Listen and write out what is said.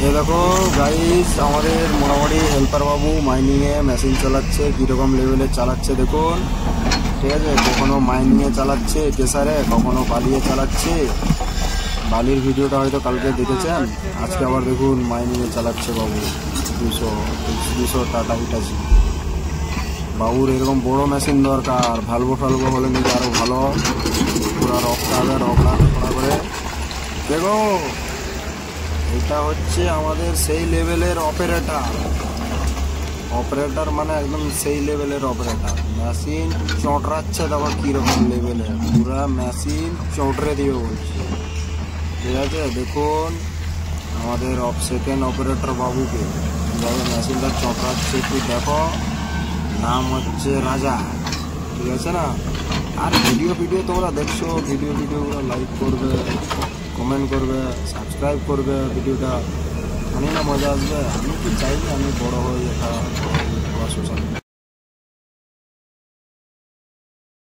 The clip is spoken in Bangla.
এ দেখো গাইস, আমাদের মোটামুটি হেল্পার বাবু মাইনিংয়ে মেশিন চালাচ্ছে। কীরকম লেভেলে চালাচ্ছে দেখুন, ঠিক আছে। কখনো মাইনিংয়ে চালাচ্ছে কেসারে, কখনো বালিয়ে চালাচ্ছে। বালির ভিডিওটা হয়তো কালকে দেখেছেন, আজকে আবার দেখুন মাইনিংয়ে চালাচ্ছে বাবু। 200 টাটা হিটাচি। বাবুর এরকম বড় মেশিন দরকার, ভালভো হলে নিলে আরও ভালো। পুরো রকটা হবে, রকড়া করে দেখো। এটা হচ্ছে আমাদের সেই লেভেলের অপারেটর, মানে একদম সেই লেভেলের অপারেটর। মেশিন চটরাচ্ছে, তারপর কীরকম লেভেলের পুরা মেশিন চটরে দিবে বলছে, ঠিক আছে। দেখুন আমাদের সেকেন্ড অপারেটর বাবুকে কীভাবে মেশিনটা চটরাচ্ছে একটু দেখো। নাম হচ্ছে রাজা, ঠিক আছে না। আর ভিডিও তোমরা দেখছো, ভিডিওগুলো লাইক করবে, কমেন্ট করবে, সাবস্ক্রাইব করবে। ভিডিওটা জানি না মজা আসবে। আমি কি চাই আমি বড় হয়ে এটা সোশ্যাল